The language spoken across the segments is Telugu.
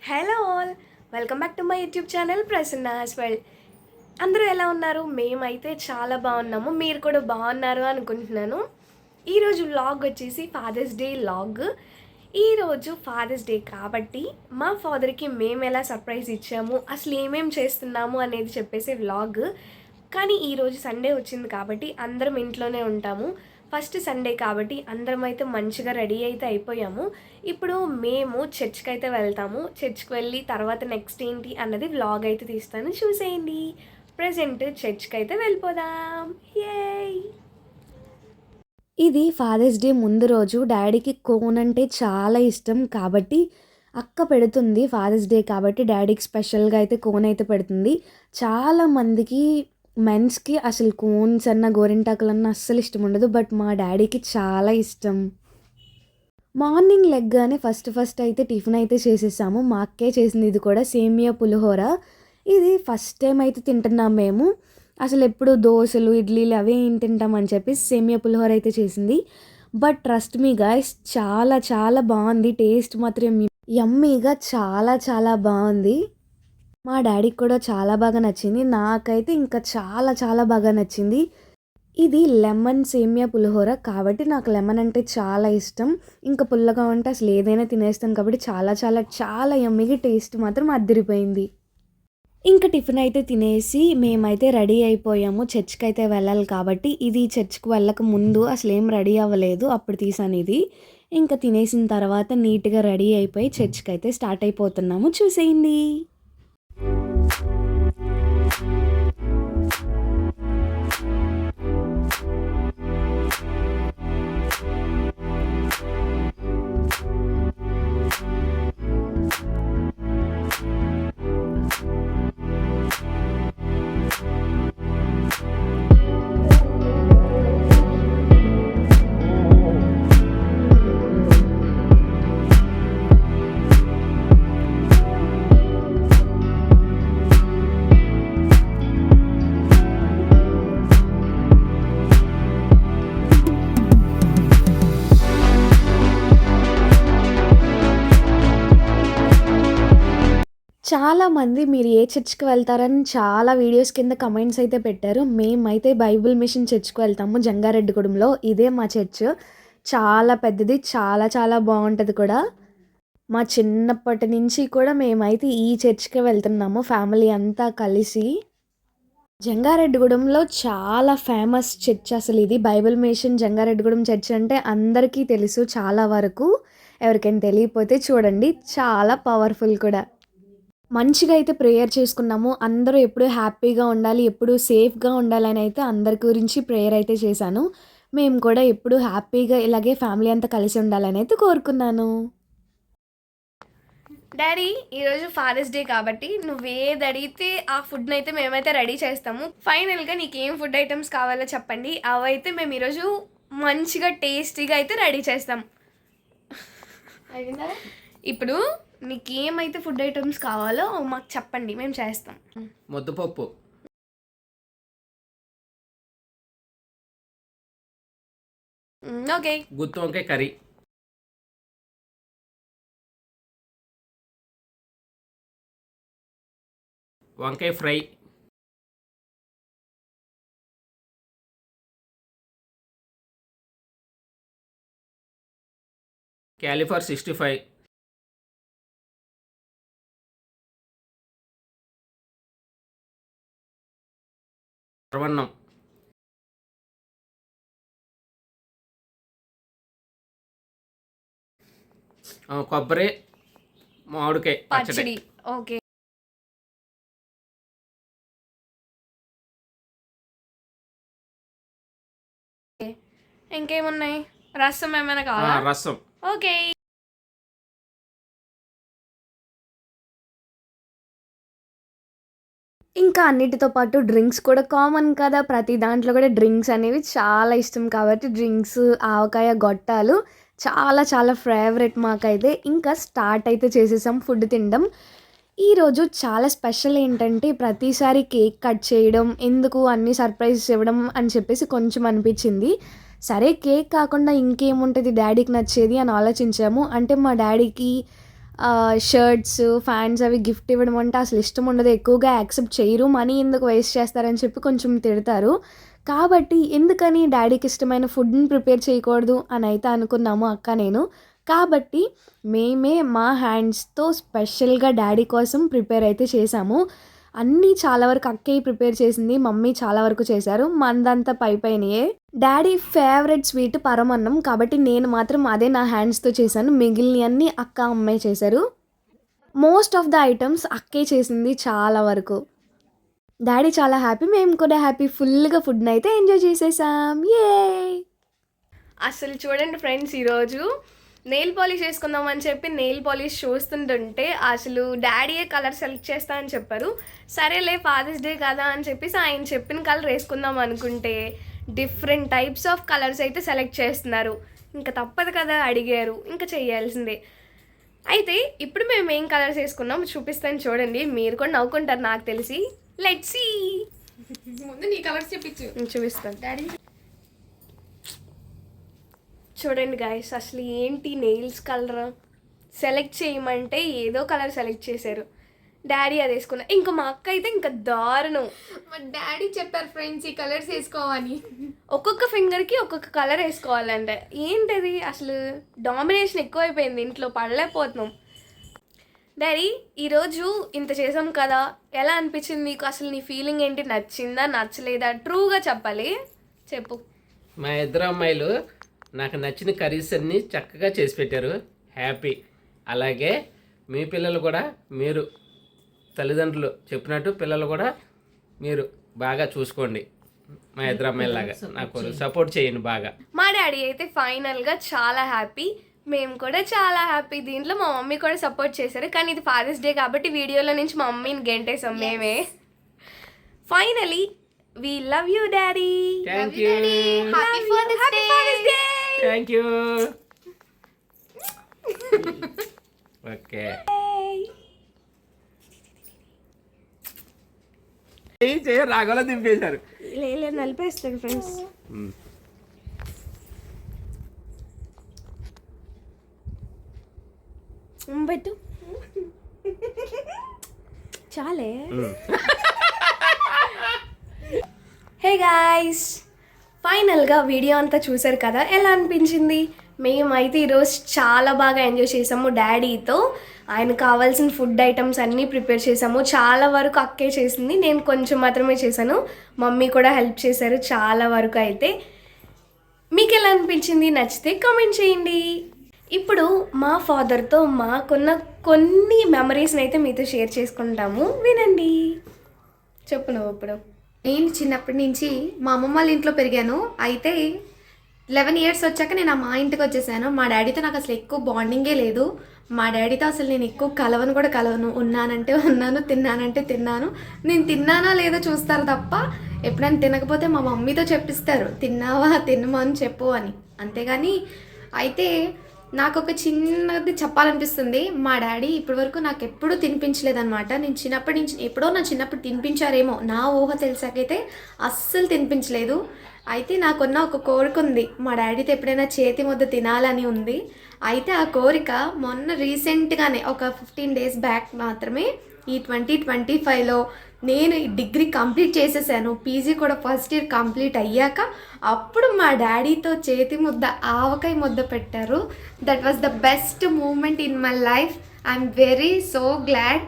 Hello all, welcome back to my YouTube channel Prasanna's world. అందరూ ఎలా ఉన్నారు? మేమైతే చాలా బాగున్నాము. మీరు కూడా బాగున్నారు అనుకుంటున్నాను. ఈరోజు వ్లాగ్ వచ్చేసి ఫాదర్స్ డే వ్లాగ్. ఈరోజు ఫాదర్స్ డే కాబట్టి మా ఫాదర్కి మేము ఎలా సర్ప్రైజ్ ఇచ్చాము, అసలు ఏమేమి చేస్తున్నాము అనేది చెప్పేసి వ్లాగ్. కానీ ఈరోజు సండే వచ్చింది కాబట్టి అందరం ఇంట్లోనే ఉంటాము. ఫస్ట్ సండే కాబట్టి అందరం అయితే మంచిగా రెడీ అయితే అయిపోయాము. ఇప్పుడు మేము చర్చ్కి అయితే వెళ్తాము. చర్చ్కి వెళ్ళి తర్వాత నెక్స్ట్ ఏంటి అన్నది వ్లాగ్ అయితే తీస్తాను, చూసేయండి. ప్రజెంట్ చర్చ్కి అయితే వెళ్ళిపోదాం. ఏయ్, ఇది ఫాదర్స్ డే ముందు రోజు. డాడీకి కోన్ అంటే చాలా ఇష్టం కాబట్టి అక్క పెడుతుంది. ఫాదర్స్ డే కాబట్టి డాడీకి స్పెషల్గా అయితే కోన్ అయితే పెడుతుంది. చాలామందికి మెన్స్కి అసలు కోన్స్ అన్న గోరింటాకులన్న అస్సలు ఇష్టం ఉండదు. బట్ మా డాడీకి చాలా ఇష్టం. మార్నింగ్ లెగ్గానే ఫస్ట్ అయితే టిఫిన్ అయితే చేసేసాము. మా అక్కే చేసింది. ఇది కూడా సేమియా పులిహోర. ఇది ఫస్ట్ టైం అయితే తింటున్నాం మేము. అసలు ఎప్పుడు దోశలు ఇడ్లీలు అవే ఏం తింటామని చెప్పి సేమియా పులిహోర అయితే చేసింది. బట్ ట్రస్ట్ మీ గైస్, చాలా చాలా బాగుంది. టేస్ట్ మాత్రం యమ్మీగా చాలా చాలా బాగుంది. మా డాడీకి కూడా చాలా బాగా నచ్చింది. నాకైతే ఇంకా చాలా చాలా బాగా నచ్చింది. ఇది లెమన్ సేమియా పులిహోర కాబట్టి నాకు లెమన్ అంటే చాలా ఇష్టం. ఇంకా పుల్లగా ఉంటే అసలు ఏదైనా తినేస్తాను కాబట్టి చాలా చాలా చాలా యమ్మీగా టేస్ట్ మాత్రం అదిరిపోయింది. ఇంకా టిఫిన్ అయితే తినేసి మేమైతే రెడీ అయిపోయాము. చర్చ్కి అయితే వెళ్ళాలి కాబట్టి. ఇది చర్చ్కి వెళ్ళక ముందు అసలు ఏం రెడీ అవ్వలేదు, అప్పుడు తీసాను ఇది. ఇంకా తినేసిన తర్వాత నీట్గా రెడీ అయిపోయి చర్చ్కి అయితే స్టార్ట్ అయిపోతున్నాము, చూసేయండి. చాలామంది మీరు ఏ చర్చ్కి వెళ్తారని చాలా వీడియోస్ కింద కమెంట్స్ అయితే పెట్టారు. మేమైతే బైబిల్ మిషన్ చర్చ్కి వెళ్తాము జంగారెడ్డిగూడెంలో. ఇదే మా చర్చ్. చాలా పెద్దది, చాలా చాలా బాగుంటుంది కూడా. మా చిన్నప్పటి నుంచి కూడా మేమైతే ఈ చర్చ్కే వెళ్తున్నాము ఫ్యామిలీ అంతా కలిసి. జంగారెడ్డిగూడెంలో చాలా ఫేమస్ చర్చ్ అసలు ఇది. బైబిల్ మిషన్ జంగారెడ్డిగూడెం చర్చ్ అంటే అందరికీ తెలుసు చాలా వరకు. ఎవరికైనా తెలియకపోతే చూడండి, చాలా పవర్ఫుల్ కూడా. మంచిగా అయితే ప్రేయర్ చేసుకున్నాము. అందరూ ఎప్పుడూ హ్యాపీగా ఉండాలి, ఎప్పుడూ సేఫ్గా ఉండాలని అయితే అందరి గురించి ప్రేయర్ అయితే చేశాను. మేము కూడా ఎప్పుడూ హ్యాపీగా ఇలాగే ఫ్యామిలీ అంతా కలిసి ఉండాలని అయితే కోరుకున్నాను. డాడీ, ఈరోజు ఫాదర్స్ డే కాబట్టి నువ్వేది అడిగితే ఆ ఫుడ్ని అయితే మేమైతే రెడీ చేస్తాము. ఫైనల్గా నీకు ఏం ఫుడ్ ఐటమ్స్ కావాలో చెప్పండి, అవైతే మేము ఈరోజు మంచిగా టేస్టీగా అయితే రెడీ చేస్తాం. ఇప్పుడు నీకు ఏమైతే ఫుడ్ ఐటమ్స్ కావాలో మాకు చెప్పండి, మేము చేస్తాం. ముద్దపప్పు, ఓకే. గుత్తి వంకాయ కర్రీ, వంకాయ ఫ్రై, క్యాలిఫర్ 65, పరవన్నం, కొబ్బరి మామిడికాయ పచ్చడి. ఓకే. ఇంకేమున్నాయి? రసం ఏమైనా కావాలా? రసం. ఓకే. ఇంకా అన్నిటితో పాటు డ్రింక్స్ కూడా కామన్ కదా, ప్రతి దాంట్లో కూడా డ్రింక్స్ అనేవి చాలా ఇష్టం కాబట్టి డ్రింక్స్, ఆవకాయ గొట్టాలు చాలా చాలా ఫేవరెట్ మాకైతే. ఇంకా స్టార్ట్ అయితే చేసేసాం ఫుడ్ తినడం. ఈరోజు చాలా స్పెషల్ ఏంటంటే ప్రతిసారి కేక్ కట్ చేయడం ఎందుకు, అన్ని సర్ప్రైజెస్ ఇవ్వడం అని చెప్పేసి కొంచెం అనిపించింది. సరే కేక్ కాకుండా ఇంకేముంటుంది డాడీకి నచ్చేది అని ఆలోచించాము. అంటే మా డాడీకి షర్ట్స్ ఫ్యాన్స్ అవి గిఫ్ట్ ఇవ్వడం అంటే అసలు ఇష్టం ఉండదు, ఎక్కువగా యాక్సెప్ట్ చేయరు, మనీ ఎందుకు వేస్ట్ చేస్తారని చెప్పి కొంచెం తిడతారు. కాబట్టి ఎందుకని డాడీకి ఇష్టమైన ఫుడ్ని ప్రిపేర్ చేయకూడదు అని అయితే అనుకున్నాము అక్క నేను. కాబట్టి మేమే మా హ్యాండ్స్తో స్పెషల్గా డాడీ కోసం ప్రిపేర్ అయితే చేసాము. అన్నీ చాలా వరకు అక్కయ్య ప్రిపేర్ చేసింది, మమ్మీ చాలా వరకు చేశారు, మందంతా పైపైనయే. డాడీ ఫేవరెట్ స్వీట్ పరమన్నం, కాబట్టి నేను మాత్రం అదే నా హ్యాండ్స్తో చేశాను, మిగిలినవన్నీ అక్క అమ్మాయి చేశారు. మోస్ట్ ఆఫ్ ద ఐటమ్స్ అక్కే చేసింది చాలా వరకు. డాడీ చాలా హ్యాపీ, మేము కూడా హ్యాపీ, ఫుల్గా ఫుడ్ని అయితే ఎంజాయ్ చేసేసాం. ఏ అసలు చూడండి ఫ్రెండ్స్, ఈరోజు నెయిల్ పాలిష్ వేసుకుందామని చెప్పి నెయిల్ పాలిష్ చూస్తుంటుంటే అసలు డాడీయే కలర్ సెలెక్ట్ చేస్తా అని చెప్పారు. సరేలే ఫాదర్స్ డే కదా అని చెప్పేసి ఆయన చెప్పిన కలర్ వేసుకుందాం అనుకుంటే డిఫరెంట్ టైప్స్ ఆఫ్ కలర్స్ అయితే సెలెక్ట్ చేస్తున్నారు. ఇంకా తప్పదు కదా, అడిగారు, ఇంకా చేయాల్సిందే. అయితే ఇప్పుడు మేము ఏం కలర్స్ వేసుకున్నాం చూపిస్తాను చూడండి, మీరు కూడా నవ్వుకుంటారు నాకు తెలిసి. Let's see. ముందు నీ కలర్స్ చెప్పించు. చూపిస్తాను. డాడీ చూడండి గాయస్, అసలు ఏంటి నెయిల్స్ కలర్ సెలెక్ట్ చేయమంటే ఏదో కలర్ సెలెక్ట్ చేశారు. డాడీ అది వేసుకున్నా, ఇంకా మా అక్క అయితే ఇంకా దారుణం. మా డాడీ చెప్పారు ఫ్రెండ్స్ ఈ కలర్స్ వేసుకోవని. ఒక్కొక్క ఫింగర్కి ఒక్కొక్క కలర్ వేసుకోవాలంటే ఏంటది, అసలు డామినేషన్ ఎక్కువైపోయింది, ఇంట్లో పడలేకపోతున్నాం. డాడీ ఈరోజు ఇంత చేసాం కదా, ఎలా అనిపించింది నీకు, అసలు నీ ఫీలింగ్ ఏంటి, నచ్చిందా నచ్చలేదా, ట్రూగా చెప్పాలి, చెప్పు. మా ఇద్దరు అమ్మాయిలు నాకు నచ్చిన కర్రీస్ అన్నీ చక్కగా చేసి పెట్టారు, హ్యాపీ. అలాగే మీ పిల్లలు కూడా మీరు తల్లిదండ్రులు చెప్పినట్టు పిల్లలు కూడా మీరు బాగా చూసుకోండి, మా ఇద్దరు అమ్మాయిలాగా నాకు సపోర్ట్ చేయండి బాగా. మా డాడీ అయితే ఫైనల్గా చాలా హ్యాపీ, మేము కూడా చాలా హ్యాపీ. దీంట్లో మా మమ్మీ కూడా సపోర్ట్ చేశారు, కానీ ఇది ఫాదర్స్ డే కాబట్టి వీడియోలో నుంచి మా మమ్మీని గెంటేసాం మేమే. Finally we love you daddy. Thank you. Happy fathers day. Thank you. Okay రాగోలా దింపేశారు. నలిపేస్తాడు ఫ్రెండ్స్. పెట్టు చాలే. హే గాయ్స్, ఫైనల్గా వీడియో అంతా చూసారు కదా, ఎలా అనిపించింది? మేమైతే ఈరోజు చాలా బాగా ఎంజాయ్ చేసాము డాడీతో. ఆయన కావాల్సిన ఫుడ్ ఐటమ్స్ అన్నీ ప్రిపేర్ చేసాము, చాలా వరకు అక్కే చేసింది, నేను కొంచెం మాత్రమే చేశాను, మమ్మీ కూడా హెల్ప్ చేశారు చాలా వరకు. అయితే మీకు ఎలా అనిపించింది, నచ్చితే కామెంట్ చేయండి. ఇప్పుడు మా ఫాదర్తో మాకున్న కొన్ని మెమరీస్ని అయితే మీతో షేర్ చేసుకుంటాము, వినండి. చెప్పు నువ్వు. ఇప్పుడు నేను చిన్నప్పటి నుంచి మా అమ్మమ్మ వాళ్ళ ఇంట్లో పెరిగాను. అయితే 11 years వచ్చాక నేను మా ఇంటికి వచ్చేసాను. మా డాడీతో నాకు అసలు ఎక్కువ బాండింగే లేదు. మా డాడీతో అసలు నేను ఎక్కువ కలవను. ఉన్నానంటే ఉన్నాను, తిన్నానంటే తిన్నాను. నేను తిన్నానా లేదో చూస్తారు తప్ప ఎప్పుడైనా తినకపోతే మా మమ్మీతో చెప్పిస్తారు, తిన్నావా తిన్నమా అని చెప్పు అని. అంతేగాని అయితే నాకు ఒక చిన్నది చెప్పాలనిపిస్తుంది. మా డాడీ ఇప్పటివరకు నాకు ఎప్పుడూ తినిపించలేదన్నమాట. నేను చిన్నప్పటి నుంచి ఎప్పుడో నా చిన్నప్పుడు తినిపించారేమో, నా ఊహ తెలిసాకైతే అస్సలు తినిపించలేదు. అయితే నాకున్న ఒక కోరిక ఉంది, మా డాడీతో ఎప్పుడైనా చేతి ముద్ద తినాలని ఉంది. అయితే ఆ కోరిక మొన్న రీసెంట్గానే ఒక 15 days బ్యాక్ మాత్రమే, ఈ 2025లో నేను డిగ్రీ కంప్లీట్ చేసేసాను, పీజీ కూడా ఫస్ట్ ఇయర్ కంప్లీట్ అయ్యాక అప్పుడు మా డాడీతో చేతి ముద్ద, ఆవకాయ ముద్ద పెట్టారు. That was the best moment in my life. I'm very so glad.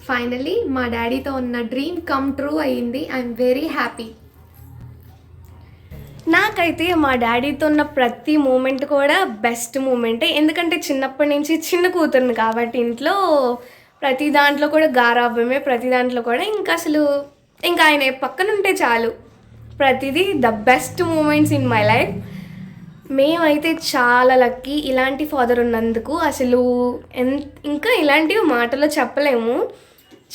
Finally మా డాడీతో ఉన్న డ్రీమ్ కమ్ ట్రూ అయ్యింది. I'm very happy. నాకైతే మా డాడీతో ఉన్న ప్రతి మూమెంట్ కూడా బెస్ట్ మూమెంటే. ఎందుకంటే చిన్నప్పటి నుంచి చిన్న కూతురుని కాబట్టి ఇంట్లో ప్రతి దాంట్లో కూడా గారాబమే, ప్రతి దాంట్లో కూడా ఇంకా ఆయన పక్కన ఉంటే చాలు, ప్రతిదీ the best moments in my life. మేమైతే చాలా లక్కీ ఇలాంటి ఫాదర్ ఉన్నందుకు. అసలు ఇంకా ఇలాంటివి మాటలో చెప్పలేము.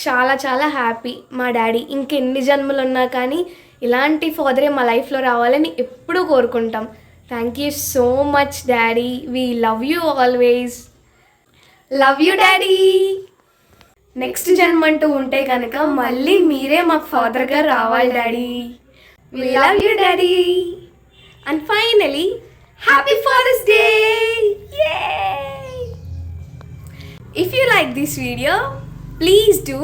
చాలా చాలా హ్యాపీ. మా డాడీ ఇంకెన్ని జన్మలు ఉన్నా కానీ ఇలాంటి ఫాదరే మా లైఫ్లో రావాలని ఎప్పుడూ కోరుకుంటాం. Thank you so much daddy. We love you always. Love you daddy. Next జన్మ అంటూ ఉంటే కనుక మళ్ళీ మీరే మా ఫాదర్గా రావాలి daddy. We love you daddy. And finally happy fathers Day. If you like this video, please do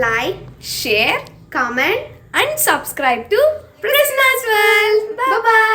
like share comment and subscribe to Prasanna's World. Bye bye.